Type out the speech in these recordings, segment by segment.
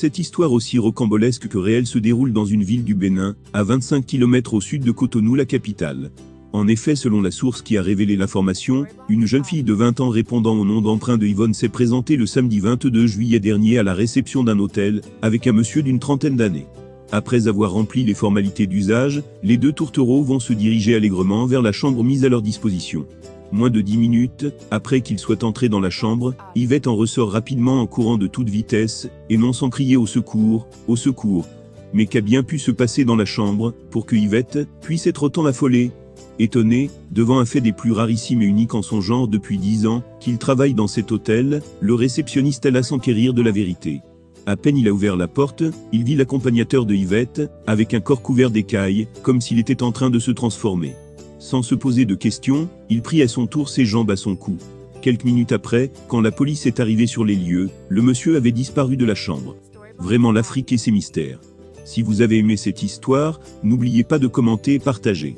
Cette histoire aussi rocambolesque que réelle se déroule dans une ville du Bénin, à 25 km au sud de Cotonou, la capitale. En effet, selon la source qui a révélé l'information, une jeune fille de 20 ans répondant au nom d'emprunt de Yvonne s'est présentée le samedi 22 juillet dernier à la réception d'un hôtel, avec un monsieur d'une trentaine d'années. Après avoir rempli les formalités d'usage, les deux tourtereaux vont se diriger allègrement vers la chambre mise à leur disposition. Moins de 10 minutes, après qu'ils soient entrés dans la chambre, Yvette en ressort rapidement en courant de toute vitesse, et non sans crier au secours, au secours. Mais qu'a bien pu se passer dans la chambre, pour que Yvette puisse être autant affolée? Étonné, devant un fait des plus rarissimes et uniques en son genre depuis 10 ans, qu'il travaille dans cet hôtel, le réceptionniste alla s'enquérir de la vérité. À peine il a ouvert la porte, il vit l'accompagnateur de Yvette, avec un corps couvert d'écailles, comme s'il était en train de se transformer. Sans se poser de questions, il prit à son tour ses jambes à son cou. Quelques minutes après, quand la police est arrivée sur les lieux, le monsieur avait disparu de la chambre. Vraiment l'Afrique et ses mystères. Si vous avez aimé cette histoire, n'oubliez pas de commenter et partager.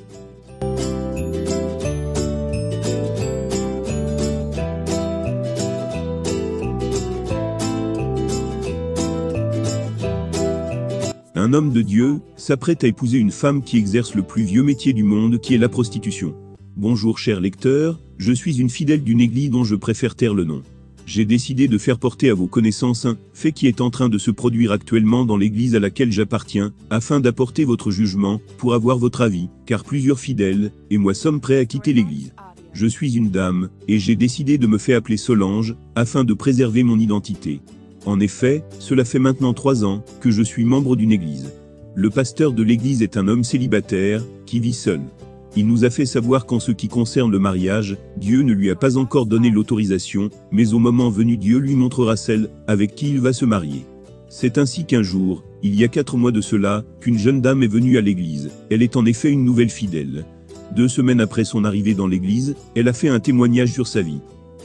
Un homme de Dieu s'apprête à épouser une femme qui exerce le plus vieux métier du monde, qui est la prostitution. Bonjour cher lecteur, je suis une fidèle d'une église dont je préfère taire le nom. J'ai décidé de faire porter à vos connaissances un fait qui est en train de se produire actuellement dans l'église à laquelle j'appartiens, afin d'apporter votre jugement, pour avoir votre avis, car plusieurs fidèles, et moi sommes prêts à quitter l'église. Je suis une dame, et j'ai décidé de me faire appeler Solange, afin de préserver mon identité. En effet, cela fait maintenant 3 ans que je suis membre d'une église. Le pasteur de l'église est un homme célibataire, qui vit seul. Il nous a fait savoir qu'en ce qui concerne le mariage, Dieu ne lui a pas encore donné l'autorisation, mais au moment venu Dieu lui montrera celle avec qui il va se marier. C'est ainsi qu'un jour, il y a 4 mois de cela, qu'une jeune dame est venue à l'église. Elle est en effet une nouvelle fidèle. 2 semaines après son arrivée dans l'église, elle a fait un témoignage sur sa vie.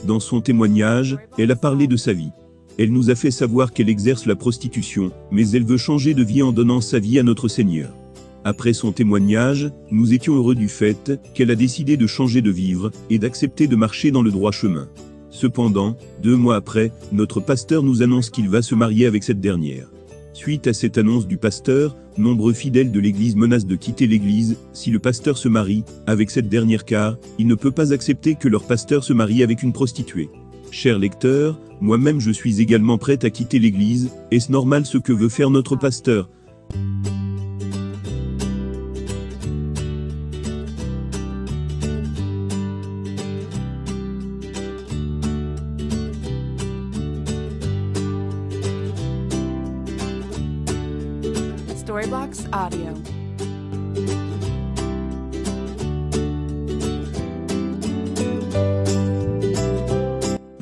Dans son témoignage, elle a parlé de sa vie. Elle nous a fait savoir qu'elle exerce la prostitution, mais elle veut changer de vie en donnant sa vie à notre Seigneur. Après son témoignage, nous étions heureux du fait qu'elle a décidé de changer de vivre et d'accepter de marcher dans le droit chemin. Cependant, 2 mois après, notre pasteur nous annonce qu'il va se marier avec cette dernière. Suite à cette annonce du pasteur, nombreux fidèles de l'église menacent de quitter l'église si le pasteur se marie avec cette dernière, car il ne peut pas accepter que leur pasteur se marie avec une prostituée. Chers lecteurs, moi-même je suis également prête à quitter l'église. Est-ce normal ce que veut faire notre pasteur? Storybox Audio.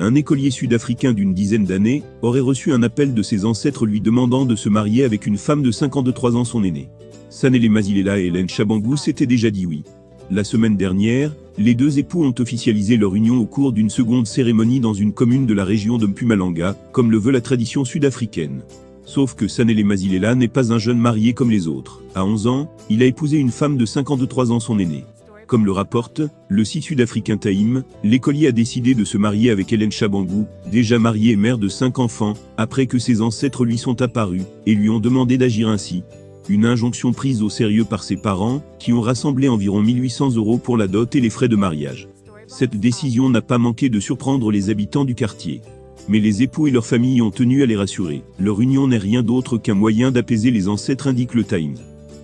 Un écolier sud-africain d'une dizaine d'années aurait reçu un appel de ses ancêtres lui demandant de se marier avec une femme de 53 ans, son aînée. Sanele Masilela et Hélène Chabangou s'étaient déjà dit oui. La semaine dernière, les 2 époux ont officialisé leur union au cours d'une seconde cérémonie dans une commune de la région de Mpumalanga, comme le veut la tradition sud-africaine. Sauf que Sanele Masilela n'est pas un jeune marié comme les autres. À 11 ans, il a épousé une femme de 53 ans, son aînée. Comme le rapporte le site sud-africain Time, l'écolier a décidé de se marier avec Hélène Chabangou, déjà mariée et mère de 5 enfants, après que ses ancêtres lui sont apparus, et lui ont demandé d'agir ainsi. Une injonction prise au sérieux par ses parents, qui ont rassemblé environ 1800 € pour la dot et les frais de mariage. Cette décision n'a pas manqué de surprendre les habitants du quartier. Mais les époux et leurs familles ont tenu à les rassurer. Leur union n'est rien d'autre qu'un moyen d'apaiser les ancêtres, indique le Time.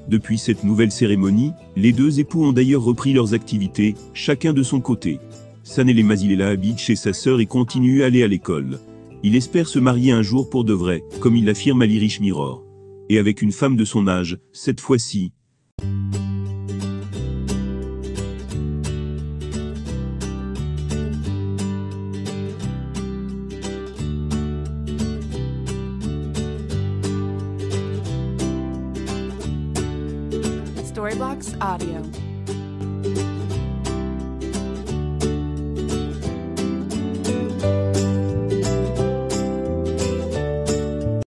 Depuis cette nouvelle cérémonie, les 2 époux ont d'ailleurs repris leurs activités, chacun de son côté. Sanele Masilela habite chez sa sœur et continue à aller à l'école. Il espère se marier un jour pour de vrai, comme il l'affirme à l'Irish Mirror. Et avec une femme de son âge, cette fois-ci. Storybox Audio.